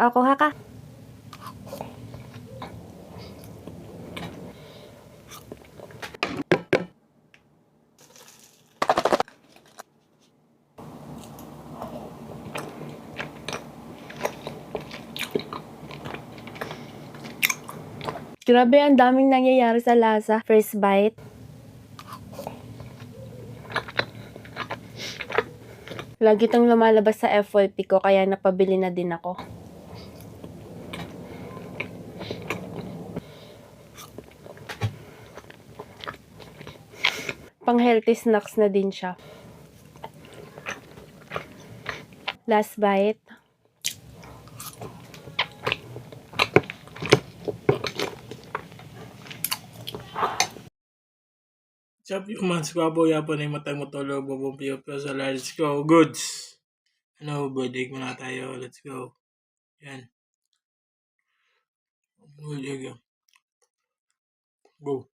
Kuha ka. Grabe, ang daming nangyayari sa lasa. First bite. Lagi itong lumalabas sa FYP ko, kaya napabili na din ako. Pang healthy snacks na din siya. Last bite. Chop yung mans ko abo yapo na yung matang motolo bubumpiyo sa let's go goods. Ano birthday muna tayo, let's go. Yan. Good, go. Go.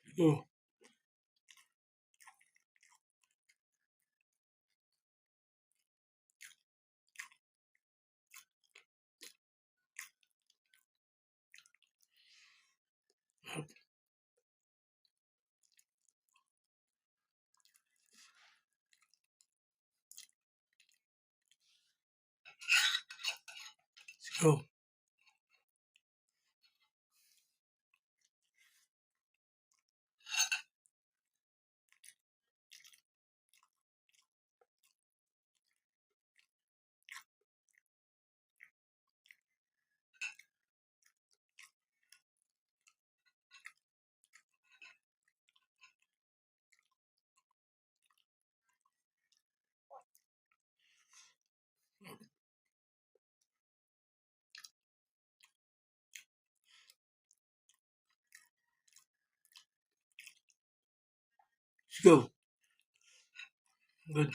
Let's go. Let's go. Good.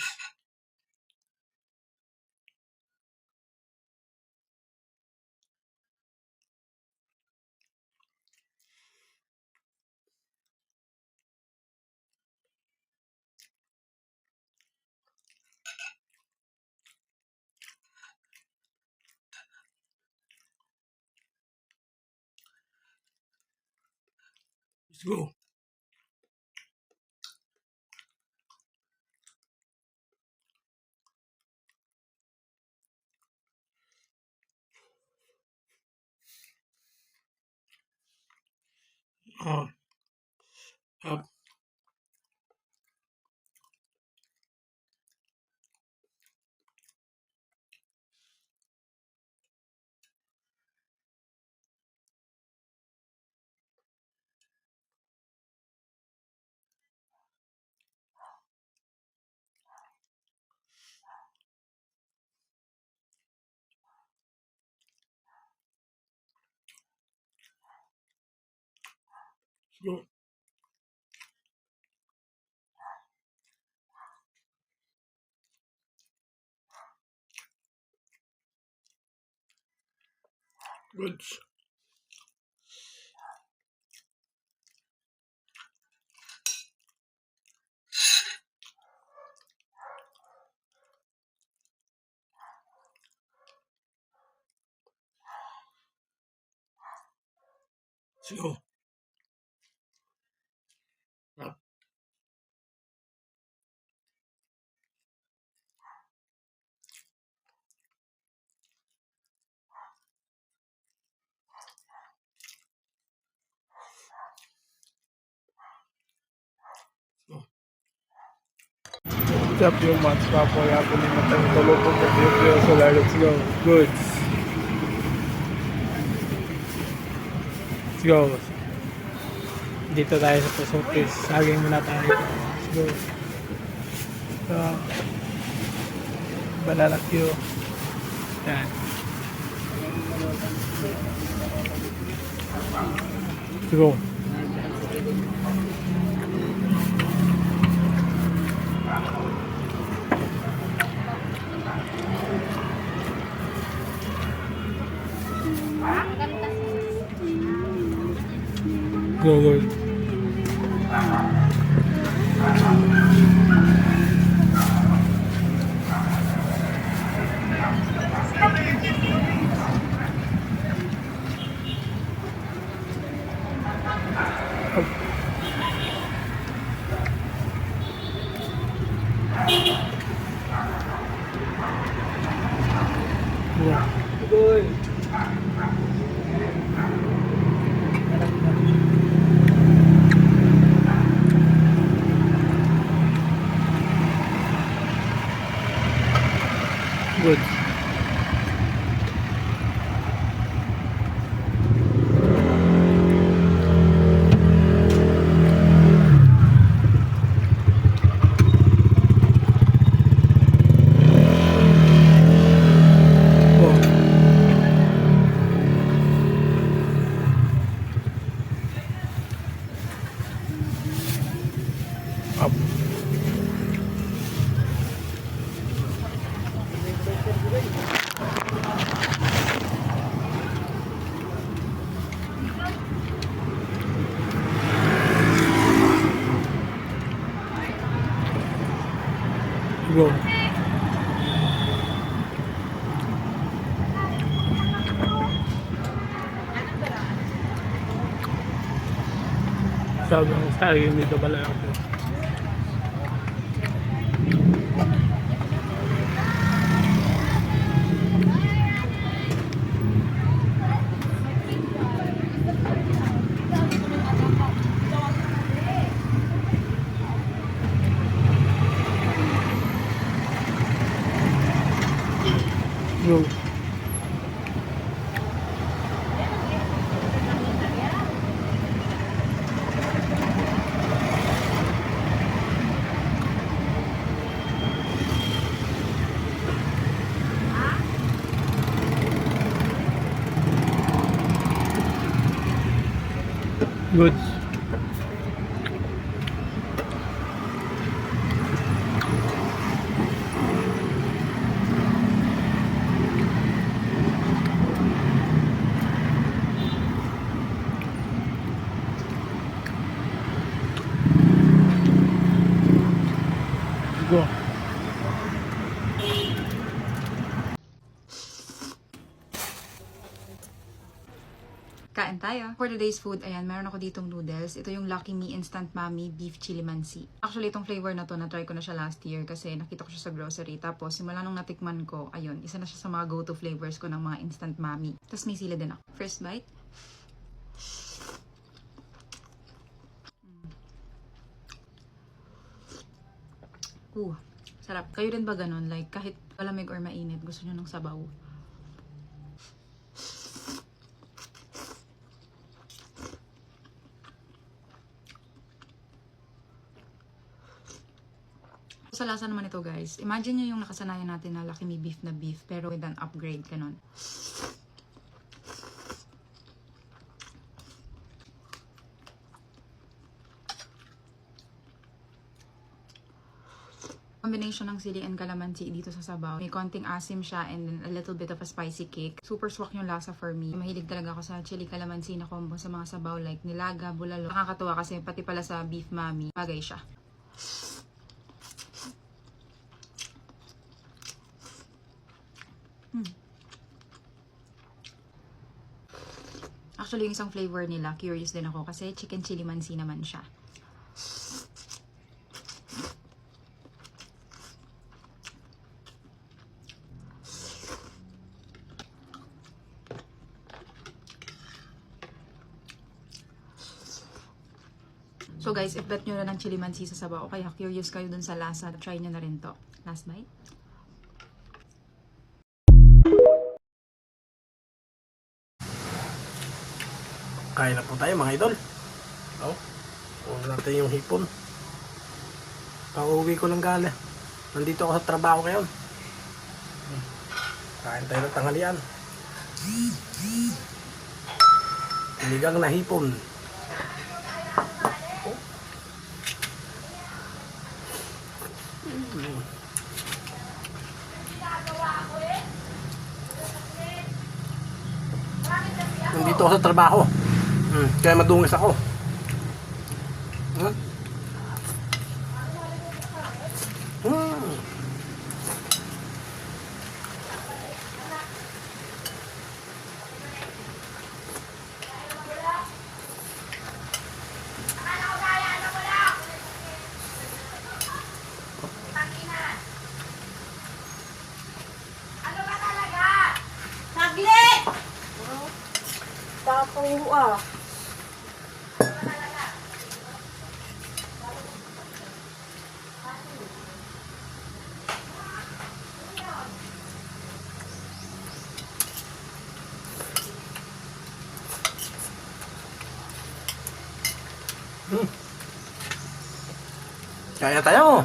Let's go. Up. Let's go. Good. Let's go. Up. Go. Chop yung mans ko abo yapo na yung matang motolo bubumpiyo sa let's go. Goods. Let's go. Dito tayo sa Pasotes. Saging muna tayo. Let's go. So, banana Q. Yan. Let's go. Go, go. Good. Up. Go. Sabi ng saging dito pala ako. Go. Good. Go. Kain tayo. For today's food, ayan, meron ako ditong noodles. Ito yung Lucky Me Instant Mommy Beef Chili Mansi. Actually, itong flavor na to, na-try ko na siya last year kasi nakita ko siya sa grocery. Tapos, simula nung natikman ko, ayun, isa na siya sa mga go-to flavors ko ng mga Instant Mommy. Tapos, may sila din ako. First bite. Sarap. Kayo rin ba ganun? Like, kahit malamig or mainit, gusto nyo ng sabaw? Sa lasa naman ito, guys. Imagine nyo yung nakasanayan natin na Lucky Me beef na beef, pero with an upgrade, ganun. Combination ng sili and calamansi dito sa sabaw. May konting asim siya and then a little bit of a spicy kick. Super swak yung lasa for me. Mahilig talaga ako sa chili calamansi na combo sa mga sabaw like nilaga, bulalo. Nakakatuwa kasi pati pala sa beef mommy, bagay siya. Actually, yung isang flavor nila, curious din ako kasi chicken chili mansi naman siya. So guys, if bet nyo na ng chili mansi sa sabaw o kaya curious kayo dun sa lasa, try nyo na rin to. Last bite. Kain na po tayo mga idol. Oh, huwag natin yung hipon. Pauwi ko lang gala. Nandito ako sa trabaho ngayon. Kain tayo ng tanghalian. Sinigang na hipon. Nandito ako sa trabaho. Kaya madungis ako. Tapang ah. Kaya tayo.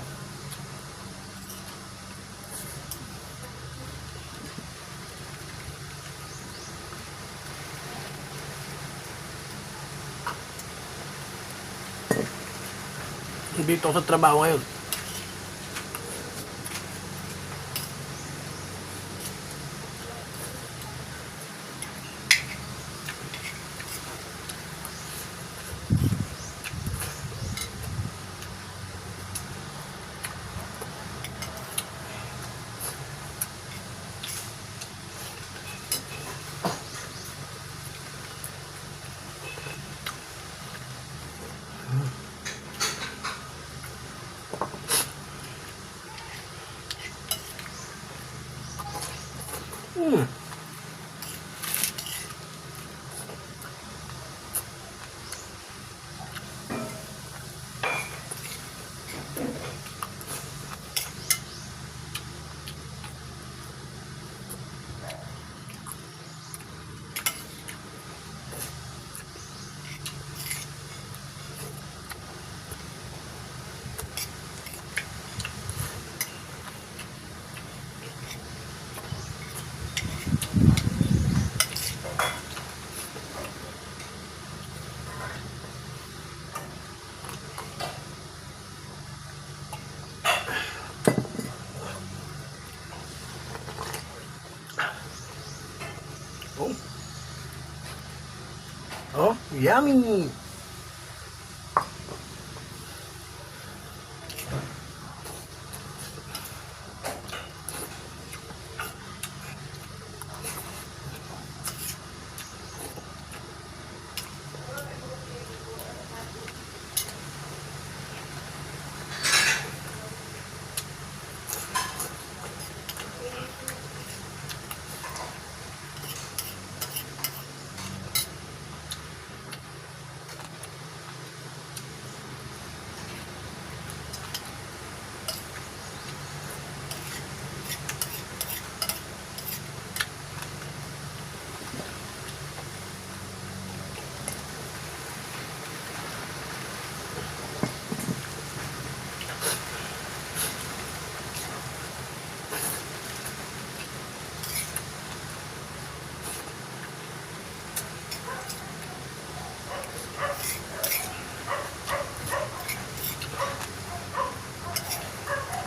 Dito sa trabaho ngayon. Oh, yummy!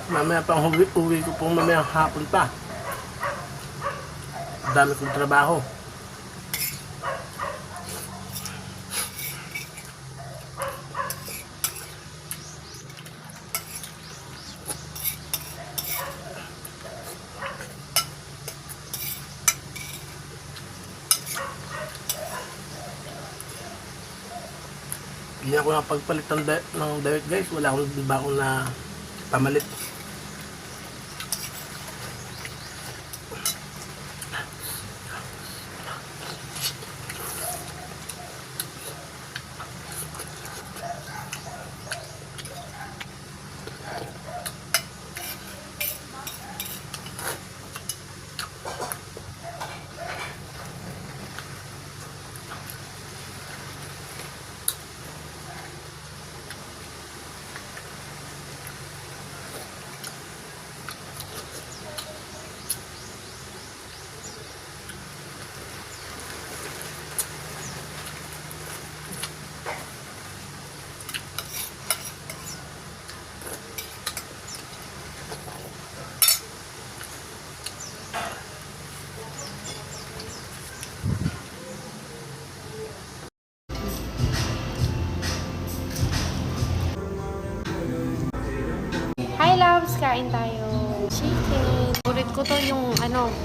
Mamaya pang uwi ko pong mamaya hapon pa. Dami kong trabaho. Hindi ako nakapagpalit ng diet guys. Wala akong diba na pamalit. Hi loves, kain tayo. Chicken. Ulit ko to yung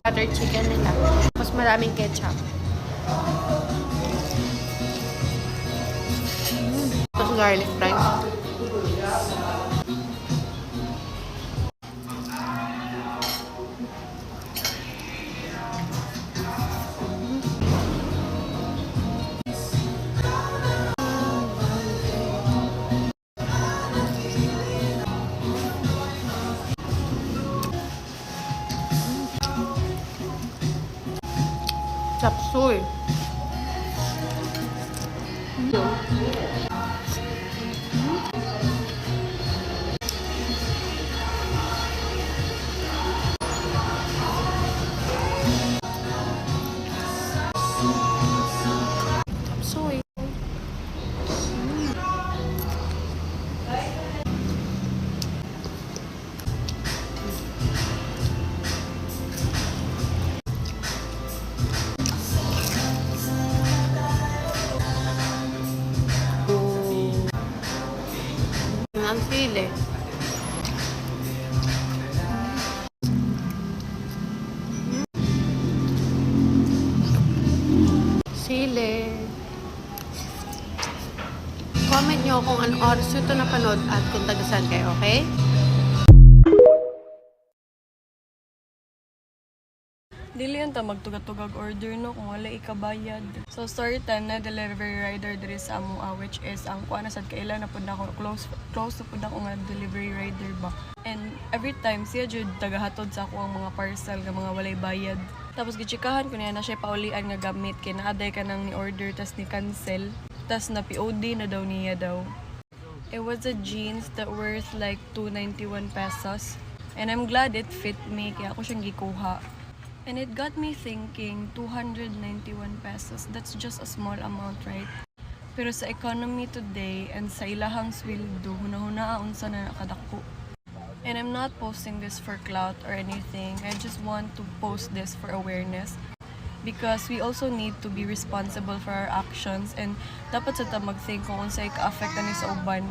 butter chicken nila. Mas maraming ketchup. Tapos garlic fries. Chapsuy. sili. Sili. Comment nyo kung anong oras nyo ito napanood at kung taga-saan kayo, okay? Dili yan ta magtugatugag order no kung wala ikabayad. So story time na delivery rider diri sa amo which is ang kuan sad kailan na pud ako close to pud ako nga delivery rider ba. And every time siya jud tagahatod sa ako ang mga parcel nga mga walay bayad. Tapos gichikahan ko niya na siya paulian nga gamit kay naaday ka nang ni order tas ni cancel. Tas na POD na daw niya daw. It was a jeans that worth like 291 pesos. And I'm glad it fit me kaya ako siyang gikuha. And it got me thinking, 291 pesos, that's just a small amount, right? Pero sa economy today and sa ilahang sweldo, hunahuna unsa na nakadako. And I'm not posting this for clout or anything. I just want to post this for awareness. Because we also need to be responsible for our actions and dapat sa ta mag-think kung unsay ka-affect ni sa uban.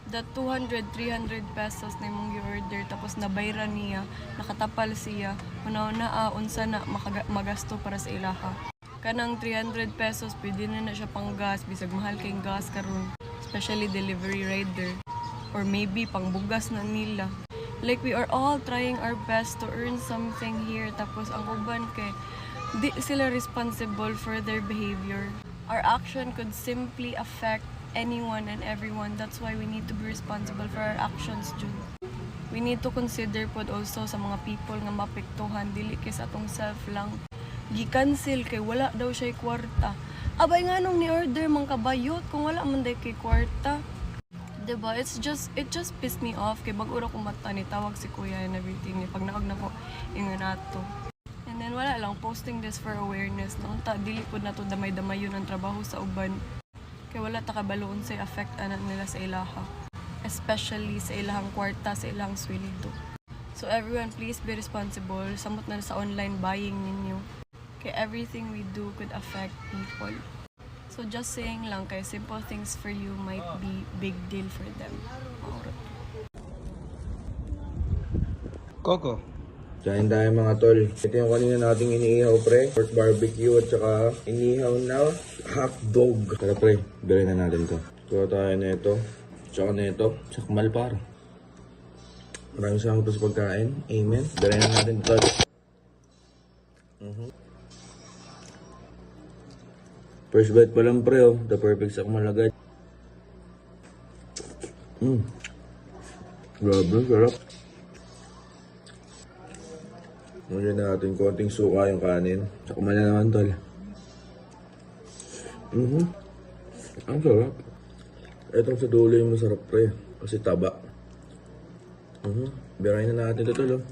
That 200, 300 pesos na mong i-order tapos nabayran niya, nakatapal siya, una unsa na magasto para sa ilaha. Kanang 300 pesos, pwede na siya pang gas, bisag mahal kayong gas karon, especially delivery rider. Or maybe pang bugas na nila. Like we are all trying our best to earn something here tapos ang uban kay di sila responsible for their behavior. Our action could simply affect anyone and everyone. That's why we need to be responsible for our actions, Jud. We need to consider pod also sa mga people nga mapektuhan dili kay sa atong self lang. Gi-cancel kay wala daw siya kwarta. Abay nga nung ni-order man kabayot kung wala man day kay kwarta. Diba? It just pissed me off kay bag ura ko mata ni tawag si kuya and everything ni pag naog na ko ingon ato. And then wala lang posting this for awareness. Nang ta dili pod nato damay-damay yun ang trabaho sa uban. Kaya wala takabaloon sa affect anak nila sa ilaha. Especially sa ilahang kwarta, sa ilahang sweldo. So everyone, please be responsible. Samot na sa online buying ninyo. Kaya everything we do could affect people. So just saying lang, kaya simple things for you might be big deal for them. Coco. Kain tayo mga tol. Ito yung kanina nating iniihaw pre. Pork barbecue at saka inihaw na hotdog. Tara pre, bilhin na natin to. Kuha tayo na ito. Tsaka na ito. Sakmal par. Maraming salamat po sa pagkain. Amen. Bilhin na natin ito. First bite pa lang pre oh. The perfect sakmal agad. Grabe, sarap. Ngayon natin konting suka yung kanin. Sakman na naman tol. Ang sarap. Itong sa dulo yung masarap pre. Kasi taba. Birayin na natin ito tol.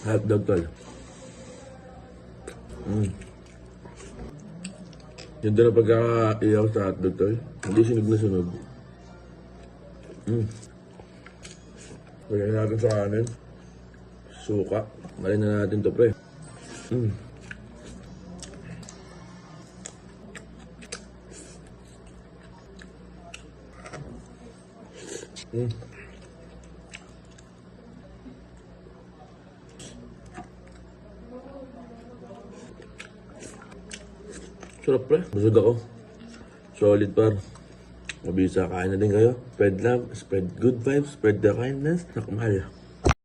Hotdog tol. Yung doon na pagkakaiyaw sa hotdog tol. Hindi sunog na sunog. Birayin natin sa kanin. Suka. Malin na natin to pre. Sarap pre. Busog ako. Solid par. Mabisa kain na din kayo. Spread love, spread good vibes, spread the kindness. Nakmahal.